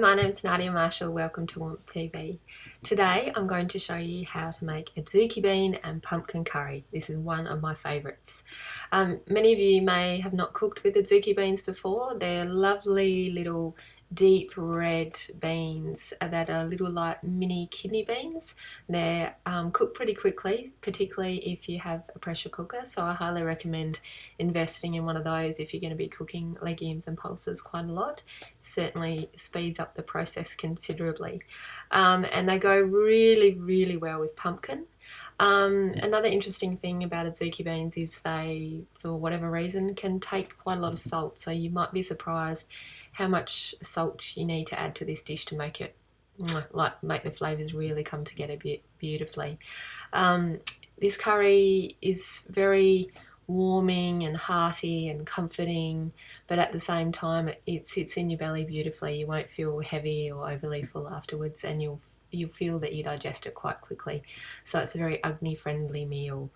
My name's Nadia Marshall, welcome to WARMTH TV. Today I'm going to show you how to make Adzuki bean and pumpkin curry. This is one of my favourites. Many of you may have not cooked with Adzuki beans before. They're lovely little deep red beans that are a little like mini kidney beans. They're cooked pretty quickly, particularly if you have a pressure cooker, so I highly recommend investing in one of those if you're going to be cooking legumes and pulses quite a lot. It certainly speeds up the process considerably, and they go really well with pumpkin. Another interesting thing about Adzuki beans is they, for whatever reason, can take quite a lot of salt, so you might be surprised how much salt you need to add to this dish to make it make the flavours really come together beautifully. This curry is very warming and hearty and comforting, but at the same time it sits in your belly beautifully. You won't feel heavy or overly full afterwards, and you'll feel that you digest it quite quickly. So it's a very Agni friendly meal.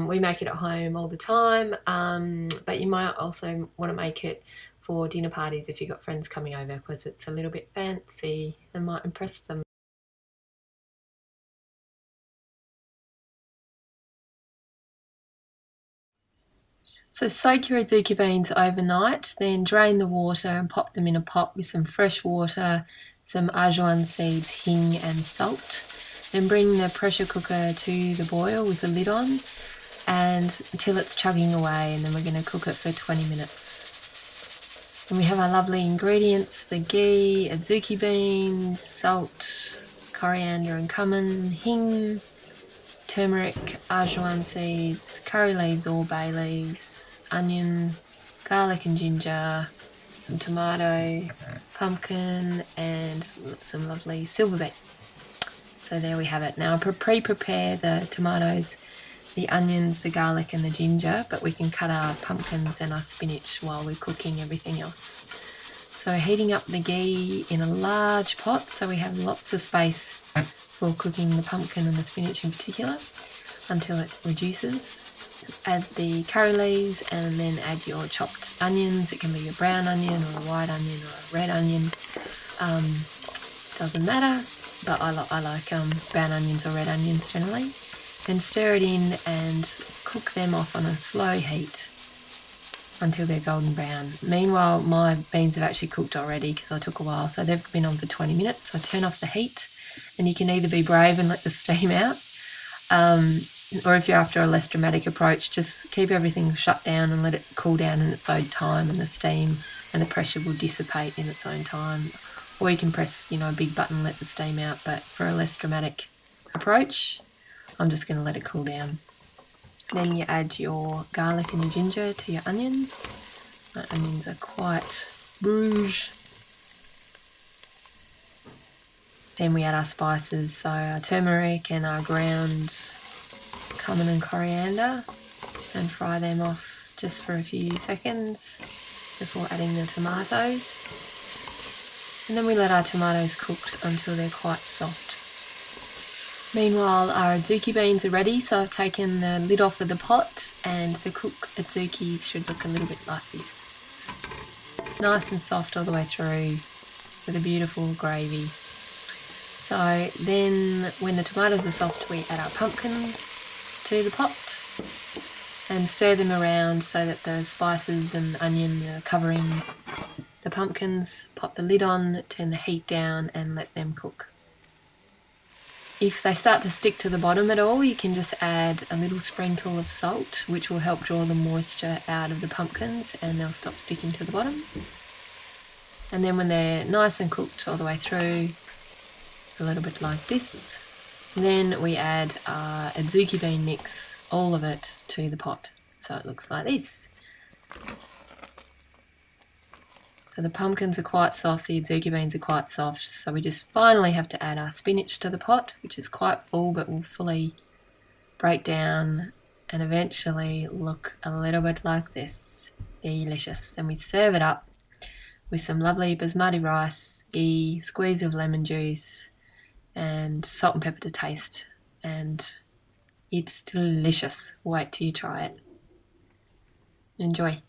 We make it at home all the time, but you might also want to make it for dinner parties if you've got friends coming over, because it's a little bit fancy and might impress them. So soak your Adzuki beans overnight, then drain the water and pop them in a pot with some fresh water, some ajwain seeds, hing and salt. Then bring the pressure cooker to the boil with the lid on and until it's chugging away, and then we're going to cook it for 20 minutes. And we have our lovely ingredients: the ghee, Adzuki beans, salt, coriander and cumin, hing, turmeric, ajwain seeds, curry leaves or bay leaves, onion, garlic and ginger, some tomato, pumpkin and some lovely silver beet. So there we have it. Now I pre-prepare the tomatoes, the onions, the garlic and the ginger, but we can cut our pumpkins and our spinach while we're cooking everything else. So heating up the ghee in a large pot so we have lots of space for cooking the pumpkin and the spinach in particular until it reduces. Add the curry leaves and then add your chopped onions. It can be a brown onion or a white onion or a red onion. Doesn't matter, but I like brown onions or red onions generally. Then stir it in and cook them off on a slow heat until they're golden brown. Meanwhile, my beans have actually cooked already because I took a while, so they've been on for 20 minutes. So I turn off the heat, and you can either be brave and let the steam out, or if you're after a less dramatic approach, just keep everything shut down and let it cool down in its own time, and the steam and the pressure will dissipate in its own time. Or you can press, a big button and let the steam out, but for a less dramatic approach, I'm just going to let it cool down. Then you add your garlic and your ginger to your onions. My onions are quite rouge. Then we add our spices, so our turmeric and our ground cumin and coriander, and fry them off just for a few seconds before adding the tomatoes. And then we let our tomatoes cook until they're quite soft. Meanwhile, our Adzuki beans are ready, so I've taken the lid off of the pot, and the cooked Adzukis should look a little bit like this. Nice and soft all the way through with a beautiful gravy. So then when the tomatoes are soft, we add our pumpkins to the pot and stir them around so that the spices and onion are covering the pumpkins. Pop the lid on, turn the heat down and let them cook. If they start to stick to the bottom at all, you can just add a little sprinkle of salt, which will help draw the moisture out of the pumpkins and they'll stop sticking to the bottom. And then when they're nice and cooked all the way through, a little bit like this, then we add our Adzuki bean mix, all of it, to the pot. So it looks like this. So the pumpkins are quite soft, the Adzuki beans are quite soft, so we just finally have to add our spinach to the pot, which is quite full but will fully break down and eventually look a little bit like this. Delicious. Then we serve it up with some lovely basmati rice, ghee, squeeze of lemon juice, and salt and pepper to taste, and it's delicious. Wait till you try it. Enjoy.